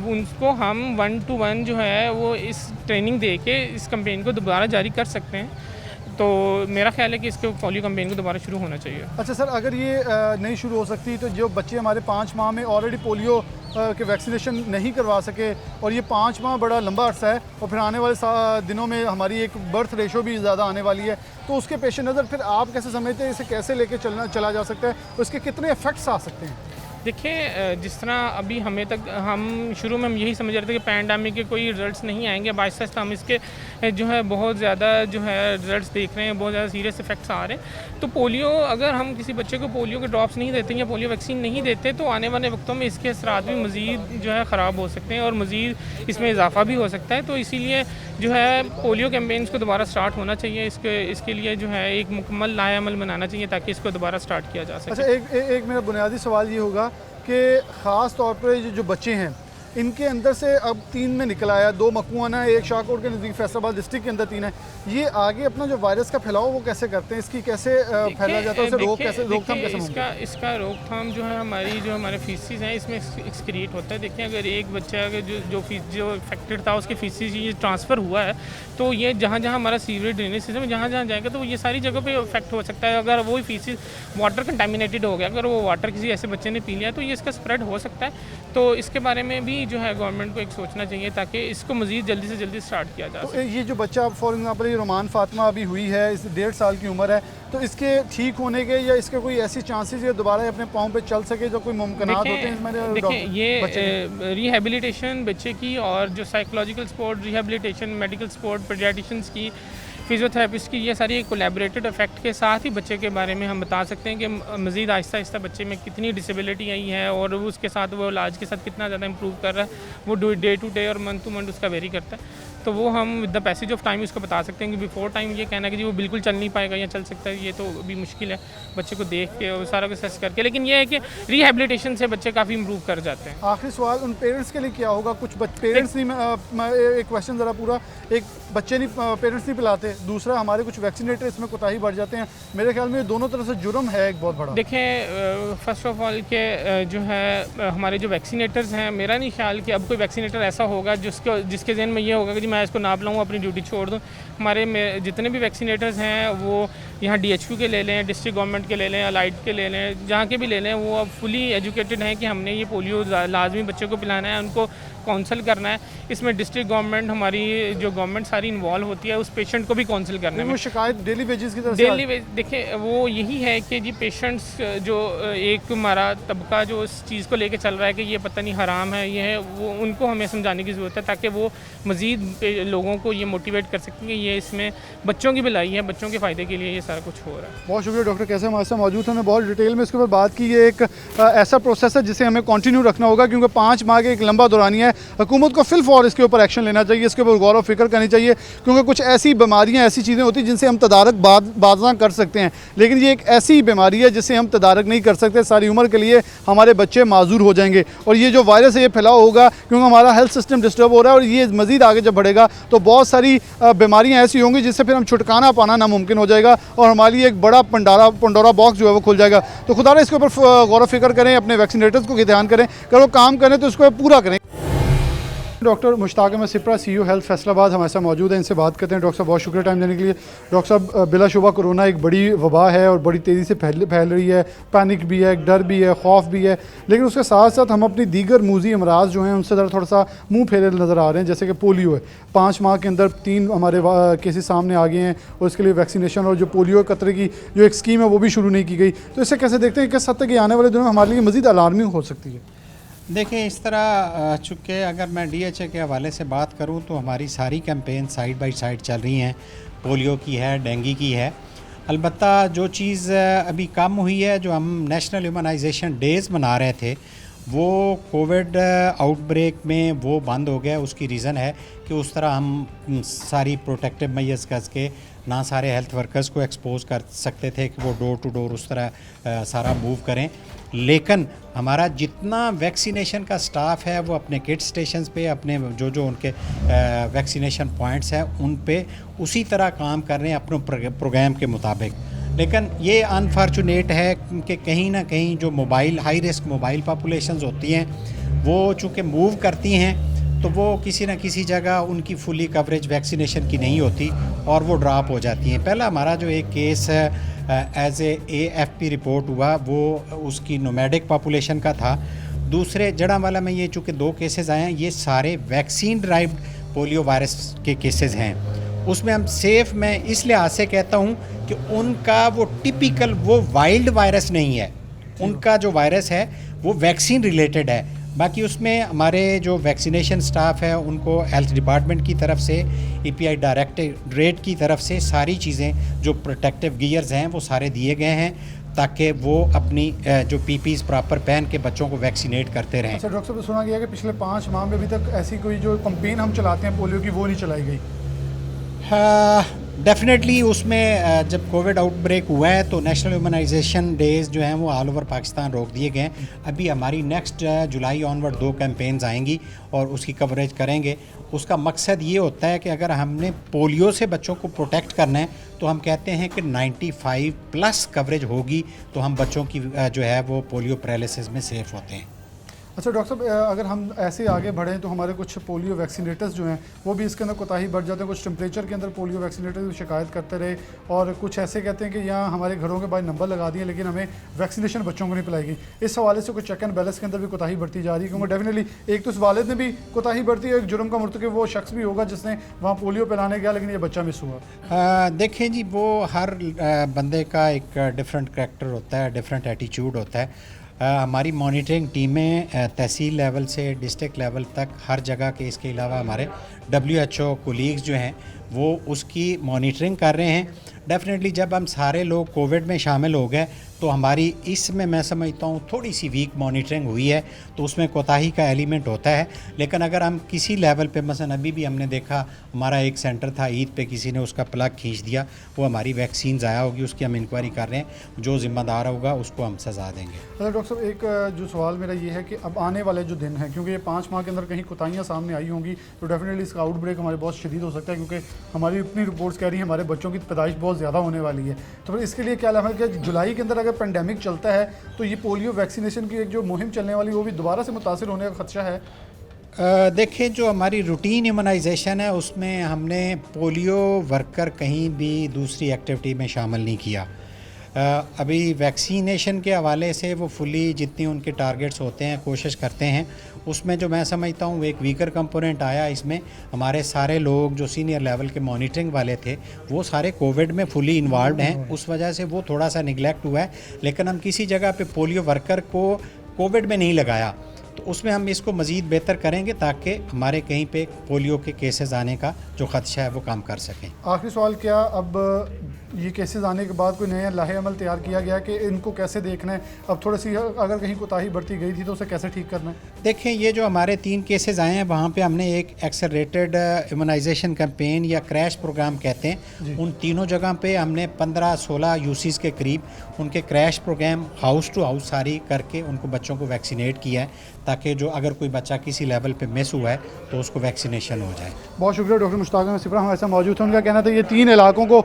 [SPEAKER 10] उनको हम 1-to-1 जो है वो इस ट्रेनिंग दे के इस कैंपेन को दोबारा जारी कर सकते हैं। तो मेरा ख्याल है कि इसके पोलियो कैंपेन को दोबारा शुरू होना चाहिए।
[SPEAKER 1] अच्छा सर, अगर ये नहीं शुरू हो सकती तो जो बच्चे हमारे 5 माह में ऑलरेडी पोलियो के वैक्सीनेशन नहीं करवा सके, और ये 5 माह बड़ा लंबा अर्सा है, और फिर आने वाले दिनों में हमारी एक बर्थ रेशो भी ज़्यादा आने वाली है, तो उसके पेश नज़र फिर आप कैसे समझते हैं इसे कैसे लेके चला जा सकता है, उसके कितने इफ़ेक्ट्स आ सकते हैं?
[SPEAKER 10] देखिए, जिस तरह अभी हम शुरू में हम यही समझ रहे थे कि पैंडेमिक के कोई रिजल्ट्स नहीं आएंगे, अब आहिस्ता आहिस्ता हम इसके जो है बहुत ज़्यादा जो है रिजल्ट्स देख रहे हैं, बहुत ज़्यादा सीरियस इफेक्ट्स आ रहे हैं। तो पोलियो, अगर हम किसी बच्चे को पोलियो के ड्रॉप्स नहीं देते या पोलियो वैक्सीन नहीं देते, तो आने वाले वक्तों में इसके असरात भी मज़ीद जो है ख़राब हो सकते हैं और मज़ीद इसमें इजाफा भी हो सकता है। तो इसीलिए जो है पोलियो कैंपेन्स को दोबारा स्टार्ट होना चाहिए। इसके लिए जो है एक मुकम्मल लाएअमल बनाना चाहिए ताकि इसको दोबारा स्टार्ट किया जा सके।
[SPEAKER 1] अच्छा, एक मेरा बुनियादी सवाल ये होगा कि ख़ास तौर पर जो बच्चे हैं, इनके अंदर से अब 3 में निकल आया, 2 मकवाना है, 1 शाहकोट के नज़दीक फैसलाबाद डिस्ट्रिक्ट के अंदर 3 है। ये आगे अपना जो वायरस का फैलाव वो कैसे करते हैं, इसकी कैसे फैला जाता है, उसे रोकथाम कैसे?
[SPEAKER 10] इसका रोकथाम जो है हमारे फीसिस हैं इसमें एक्सक्रीट होता है। देखिए, अगर एक बच्चा जो इफेक्टेड था उसकी फीसिस ये ट्रांसफ़र हुआ है, तो ये जहाँ हमारा सीवरेज ड्रेनेज सिस्टम जहाँ जाएगा तो ये सारी जगह पे इफेक्ट हो सकता है। अगर वो फीसिस वाटर कंटामिनेटेड हो गया, अगर वो वाटर किसी ऐसे बच्चे ने पी लिया, तो ये इसका स्प्रेड हो सकता है। तो इसके बारे में भी जो है गवर्नमेंट को एक सोचना चाहिए ताकि इसको मज़ीद जल्दी से जल्दी स्टार्ट किया जा सके।
[SPEAKER 1] तो ये जो बच्चा फॉर एग्जांपल ये रोमान फातिमा अभी हुई है, इस 1.5 साल की उम्र है, तो इसके ठीक होने के या इसके कोई ऐसी चांसेस ये दोबारा अपने पाँव पे चल सके, जो कोई मुमकिनात होते हैं?
[SPEAKER 10] देखिए, ये रिहेबिलिटेशन बच्चे की और जो psychological support, rehabilitation, medical support, paediatricians की, फिजियोथेरेपिस्ट की, ये सारी एक कोलैबोरेटेड इफेक्ट के साथ ही बच्चे के बारे में हम बता सकते हैं कि मज़ीद आहिस्ता आहिस्ता बच्चे में कितनी डिसेबिलिटी आई है और उसके साथ वो इलाज के साथ कितना ज़्यादा इम्प्रूव कर रहा है। वो डे टू डे और मंथ टू मंथ उसका वेरी करता है। तो वो हम with the passage of time उसको बता सकते हैं कि बिफोर टाइम ये कहना कि जी वो बिल्कुल चल नहीं पाएगा या चल सकता है, ये तो अभी मुश्किल है बच्चे को देख के और सारा कुछ असेस करके। लेकिन ये है कि रिहेबिलिटेशन से बच्चे काफ़ी इम्प्रूव कर जाते हैं।
[SPEAKER 1] आखिरी सवाल, उन पेरेंट्स के लिए क्या होगा? कुछ पेरेंट्स नहीं, एक क्वेश्चन ज़रा पूरा, एक बच्चे नहीं, पेरेंट्स नहीं पिलाते, दूसरा हमारे कुछ वैक्सीनेटर इसमें कोताही बढ़ जाते हैं। मेरे ख्याल में दोनों तरफ से जुर्म है एक बहुत बड़ा।
[SPEAKER 10] देखें, फर्स्ट ऑफ ऑल के जो है हमारे जो वैक्सीनेटर्स हैं, मेरा नहीं ख्याल कि अब कोई वैक्सीनेटर ऐसा होगा जिसके जहन में ये होगा कि जी मैं इसको नाप लाऊँ, अपनी ड्यूटी छोड़ दूँ। हमारे में जितने भी वैक्सीनेटर्स हैं वो यहाँ DHQ के ले लें, डिस्ट्रिक्ट गवर्नमेंट के ले लें, अलाइड के ले लें, जहाँ के भी ले लें, वो अब फुली एजुकेटेड हैं कि हमने ये पोलियो लाजमी बच्चों को पिलाना है, उनको काउंसिल करना है। इसमें डिस्ट्रिक्ट गवर्नमेंट, हमारी जो गवर्नमेंट सारी इन्वॉल्व होती है, उस पेशेंट को भी काउंसिल करने में।
[SPEAKER 1] शिकायत डेली वेजेस की तरफ
[SPEAKER 10] डेली वेज, देखिए वो यही है कि जी पेशेंट्स जो एक हमारा तबका जो इस चीज़ को लेके चल रहा है कि ये पता नहीं हराम है, ये है, वो उनको हमें समझाने की ज़रूरत है ताकि वो मज़ीद लोगों को ये मोटिवेट कर सकें कि ये इसमें बच्चों की भलाई है, बच्चों के फ़ायदे के लिए ये सारा कुछ हो रहा है।
[SPEAKER 1] बहुत शुक्रिया डॉक्टर कैसे हमारे साथ मौजूद हैं। बहुत डिटेल में इसके ऊपर बात की। ये एक ऐसा प्रोसेस है जिसे हमें कंटिन्यू रखना होगा क्योंकि 5 माह के एक लंबा दौरानिया है। हुकूमत को फिल फॉर इसके ऊपर एक्शन लेना चाहिए, इसके ऊपर गौर व फिक्र करनी चाहिए क्योंकि कुछ ऐसी बीमारियाँ, ऐसी चीज़ें होती हैं जिनसे हम तदारक बाज़ा कर सकते हैं, लेकिन ये एक ऐसी बीमारी है जिससे हम तदारक नहीं कर सकते। सारी उम्र के लिए हमारे बच्चे माजूर हो जाएंगे और ये जो वायरस है ये फैलाव होगा क्योंकि हमारा हेल्थ सिस्टम डिस्टर्ब हो रहा है और ये मज़ीद आगे जब बढ़ेगा तो बहुत सारी बीमारियाँ ऐसी होंगी जिससे फिर हम छुटकारा पाना नामुमकिन हो जाएगा और हमारे लिए एक बड़ा पंडोरा बॉक्स जो है वो खुल जाएगा। तो खुदा इसके ऊपर गौर व फिक्र करें, अपने वैक्सीनेटर्स को ध्यान करें, अगर वो काम करें तो उसको पूरा करें। Doctor Mushtaq Ahmed Sipra CEO health Faisalabad हमारे साथ मौजूद हैं, इनसे बात करते हैं। डॉक्टर साहब बहुत शुक्रिया टाइम देने के लिए। डॉक्टर साहब बिलाशुबा कोरोना एक बड़ी वबा है और बड़ी तेज़ी से फैल रही है, पैनिक भी है, डर भी है, खौफ भी है, लेकिन उसके साथ साथ हम अपनी दीगर मूजी अमराज जो हैं उनसे थोड़ा सा मुँह फेरे नज़र आ रहे हैं। जैसे कि पोलियो है, 5 माह के अंदर 3 हमारे केसेस सामने आ गए हैं और इसके लिए वैक्सीनेशन और जो पोलियो कतरे की जो एक स्कीम है वो भी शुरू नहीं की गई। तो इससे कैसे देखते हैं किस हद तक ये आने वाले दिनों में हमारे लिए मज़ीद अलार्मिंग हो सकती है?
[SPEAKER 11] देखिए, इस तरह चूँकि अगर मैं DHA के हवाले से बात करूं तो हमारी सारी कैंपेन साइड बाय साइड चल रही हैं। पोलियो की है, डेंगू की है। अलबत्ता जो चीज़ अभी कम हुई है, जो हम नेशनल इम्यूनाइजेशन डेज़ मना रहे थे, वो कोविड आउटब्रेक में वो बंद हो गया। उसकी रीज़न है कि उस तरह हम सारी प्रोटेक्टिव मेजर्स कस के ना सारे हेल्थ वर्कर्स को एक्सपोज कर सकते थे कि वो डोर टू डोर उस तरह सारा मूव करें। लेकिन हमारा जितना वैक्सीनेशन का स्टाफ है वो अपने किट स्टेशंस पे, अपने जो उनके वैक्सीनेशन पॉइंट्स हैं उन पे उसी तरह काम कर रहे हैं अपने प्रोग्राम के मुताबिक। लेकिन ये अनफॉर्चुनेट है कि कहीं ना कहीं जो mobile high risk mobile populations होती हैं वो चूँकि मूव करती हैं तो वो किसी न किसी जगह उनकी फुली कवरेज वैक्सीनेशन की नहीं होती और वो ड्रॉप हो जाती हैं। पहला हमारा जो एक case as a AFP report हुआ वो उसकी नोमैडिक पॉपुलेशन का था। दूसरे जड़ावाला में ये चूँकि 2 केसेस आए हैं, ये सारे वैक्सीन ड्राइव्ड पोलियो वायरस के केसेस हैं। उसमें हम सेफ़ मैं इस लिहाज से कहता हूँ कि उनका वो टिपिकल वो वाइल्ड वायरस नहीं है, उनका जो वायरस है वो वैक्सीन रिलेटेड है। बाकी उसमें हमारे जो वैक्सीनेशन स्टाफ है उनको हेल्थ डिपार्टमेंट की तरफ से, EPI डायरेक्टरेट की तरफ से सारी चीज़ें जो प्रोटेक्टिव गियर्स हैं वो सारे दिए गए हैं ताकि वो अपनी जो PPEs प्रॉपर पहन के बच्चों को वैक्सीनेट करते रहें।
[SPEAKER 1] अच्छा डॉक्टर साहब, सुना गया कि पिछले 5 माह में अभी तक ऐसी कोई जो कंपेन हम चलाते हैं पोलियो की वो नहीं चलाई गई।
[SPEAKER 11] डेफिनेटली उसमें जब कोविड आउटब्रेक हुआ है तो नेशनल इम्यूनाइजेशन डेज़ जो हैं वो ऑल ओवर पाकिस्तान रोक दिए गए हैं। अभी हमारी नेक्स्ट जुलाई ऑनवर्ड 2 कैंपेन्स आएंगी और उसकी कवरेज करेंगे। उसका मकसद ये होता है कि अगर हमने पोलियो से बच्चों को प्रोटेक्ट करना है तो हम कहते हैं कि 95+ कवरेज होगी तो हम बच्चों की जो है वो पोलियो पैरालिसिस में सेफ़ होते हैं।
[SPEAKER 1] अच्छा डॉक्टर साहब, अगर हम ऐसे आगे बढ़ें तो हमारे कुछ पोलियो वैक्सीनेटर्स जो हैं वो भी इसके अंदर कोताही बढ़ जाते हैं। कुछ टेम्परेचर के अंदर पोलियो वैक्सीनेटर्स की शिकायत करते रहे और कुछ ऐसे कहते हैं कि यहाँ हमारे घरों के बाहर नंबर लगा दिए लेकिन हमें वैक्सीनेशन बच्चों को नहीं पिलाई गई। इस हवाले से कुछ चेक एंड बैलेंस के अंदर भी कोताही बढ़ती जा रही है, क्योंकि डेफिनेटली एक तो उस वालिद ने भी कोताही बढ़ती है, एक जुर्म का मुर्तकिब वो शख्स भी होगा जिसने वहाँ पोलियो पिलाने गया लेकिन ये बच्चा मिस हुआ।
[SPEAKER 11] देखें जी, वो हर बंदे का एक डिफरेंट करैक्टर होता है, डिफरेंट एटीट्यूड होता है। हमारी मॉनिटरिंग टीमें तहसील लेवल से डिस्ट्रिक्ट लेवल तक हर जगह के, इसके अलावा हमारे WHO कोलीग्स जो हैं वो उसकी मॉनिटरिंग कर रहे हैं। डेफिनेटली जब हम सारे लोग कोविड में शामिल हो गए तो हमारी इसमें मैं समझता हूँ थोड़ी सी वीक मॉनिटरिंग हुई है तो उसमें कोताही का एलिमेंट होता है। लेकिन अगर हम किसी लेवल पे, मसलन अभी भी हमने देखा हमारा एक सेंटर था, ईद पे किसी ने उसका प्लग खींच दिया, वो हमारी वैक्सीन ज़ाया होगी, उसकी हम इंक्वायरी कर रहे हैं। जो ज़िम्मेदार होगा उसको हम सज़ा देंगे।
[SPEAKER 1] अच्छा डॉक्टर साहब, एक जो सवाल मेरा ये है कि अब आने वाले जो दिन हैं, क्योंकि ये 5 माह के अंदर कहीं कोताहियाँ सामने आई होंगी तो डेफिनेटली इसका आउटब्रेक हमारे बहुत शदीद हो सकता है, क्योंकि हमारी अपनी रिपोर्ट्स कह रही हैं हमारे बच्चों की पैदाइश बहुत ज़्यादा होने वाली है। तो फिर इसके लिए क्या लगा कि जुलाई के अंदर अगर पेंडेमिक चलता है तो ये पोलियो वैक्सीनेशन की एक जो मुहिम चलने वाली वो भी दोबारा से मुतासिर होने का खदशा है?
[SPEAKER 11] देखें, जो हमारी रूटीन इम्यूनाइजेशन है उसमें हमने पोलियो वर्कर कहीं भी दूसरी एक्टिविटी में शामिल नहीं किया। अभी वैक्सीनेशन के हवाले से वो फुली जितनी उनके टारगेट्स होते हैं कोशिश करते हैं। उसमें जो मैं समझता हूँ एक वीकर कंपोनेंट आया, इसमें हमारे सारे लोग जो सीनियर लेवल के मॉनिटरिंग वाले थे वो सारे कोविड में फुली इन्वॉल्व हैं, उस वजह से वो थोड़ा सा निगलेक्ट हुआ है। लेकिन हम किसी जगह पे पोलियो वर्कर को कोविड में नहीं लगाया तो उसमें हम इसको मज़ीद बेहतर करेंगे ताकि हमारे कहीं पे पोलियो के केसेस आने का जो खदशा है वो कम कर सकें।
[SPEAKER 1] आखिरी सवाल, क्या अब ये केसेस आने के बाद कोई नया लाहे अमल तैयार किया गया कि इनको कैसे देखना है? अब थोड़ी सी अगर कहीं कोताही बढ़ती गई थी तो उसे कैसे ठीक करना है?
[SPEAKER 11] देखें, ये जो हमारे 3 केसेस आए हैं वहाँ पे हमने एक एक्सेलरेटेड इम्यूनाइजेशन कैंपेन या क्रैश प्रोग्राम कहते हैं, उन तीनों जगह पे हमने 15-16 यूसीज़ के करीब उनके crash program house to house सारी करके उनको बच्चों को वैक्सीनेट किया है ताकि जो अगर कोई बच्चा किसी लेवल पे मिस हुआ है तो उसको वैक्सीनेशन हो जाए।
[SPEAKER 1] बहुत शुक्रिया डॉक्टर मुश्ताक अहमद सिप्रा हमारे साथ मौजूद थे। उनका कहना था ये 3 इलाकों को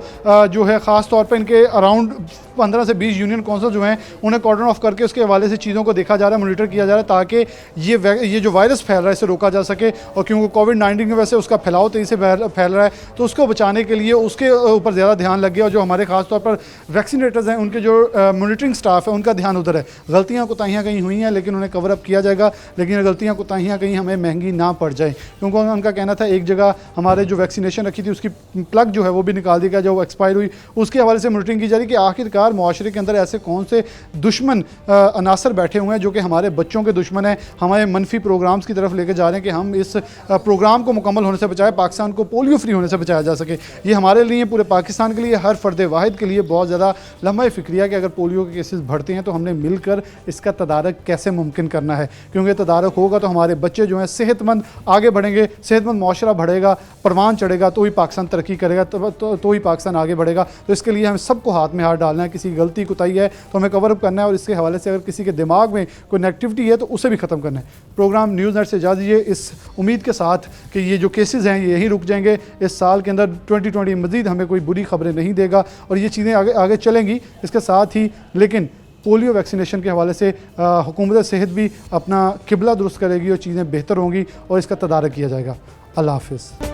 [SPEAKER 1] जो है है ख़ास तौर पर इनके अराउंड 15 से 20 यूनियन काउंसिल जो हैं उन्हें कॉर्डन ऑफ करके उसके हवाले से चीज़ों को देखा जा रहा है, मॉनिटर किया जा रहा है, ताकि ये जो वायरस फैल रहा है इसे रोका जा सके। और क्योंकि कोविड-19 की वजह से उसका फैलाव तेज़ी से फैल रहा है, तो उसको बचाने के लिए उसके ऊपर ज़्यादा ध्यान लग गया। और जो हमारे खास तौर पर वैक्सीनेटर्स हैं, उनके जो मॉनिटरिंग स्टाफ है, उनका ध्यान उधर है। गलतियाँ कोताहियाँ कहीं हुई हैं, लेकिन उन्हें कवर अप किया जाएगा। लेकिन गलतियाँ कोताहियाँ कहीं हमें महंगी ना पड़ जाए, क्योंकि उनका कहना था एक जगह हमारे जो वैक्सीनेशन रखी थी उसकी प्लग जो है वो भी निकाल दी गया, जो एक्सपायर हुई, उसके हवाले से मॉनिटरिंग की जा रही है कि आखिरकार मुआशरे के अंदर ऐसे कौन से दुश्मन अनासर बैठे हुए हैं जो कि हमारे बच्चों के दुश्मन हैं, हमारे मनफी प्रोग्राम्स की तरफ लेके जा रहे हैं कि हम इस प्रोग्राम को मुकम्मल होने से बचाए, पाकिस्तान को पोलियो फ्री होने से बचाया जा सके। ये हमारे लिए, पूरे पाकिस्तान के लिए, हर फ़र्द वाहिद के लिए बहुत ज़्यादा लम्हा फ़िक्रिया कि अगर पोलियो के केसेस बढ़ते हैं तो हमने मिलकर इसका तदारक कैसे मुमकिन करना है, क्योंकि तदारक होगा तो हमारे बच्चे जो हैं सेहतमंद आगे बढ़ेंगे, सेहतमंद मुआशरा बढ़ेगा, परवान चढ़ेगा, तो ही पाकिस्तान तरक्की करेगा, तो ही पाकिस्तान आगे बढ़ेगा। तो इसके लिए हमें सबको हाथ में हाथ डालना है। किसी गलती कोताही है तो हमें कवर अप करना है, और इसके हवाले से अगर किसी के दिमाग में कोई नेगेटिविटी है तो उसे भी ख़त्म करना है। प्रोग्राम न्यूज़ नेट से इजाज़त दीजिए इस उम्मीद के साथ कि ये जो केसेस हैं ये यहीं रुक जाएंगे। इस साल के अंदर 2020 मज़ीद हमें कोई बुरी खबरें नहीं देगा और ये चीज़ें आगे चलेंगी। इसके साथ ही लेकिन पोलियो वैक्सीनेशन के हवाले से हुकूमत सेहत भी अपना किबला दुरुस्त करेगी और चीज़ें बेहतर होंगी और इसका तदारक किया जाएगा। अल्लाह हाफ़िज़।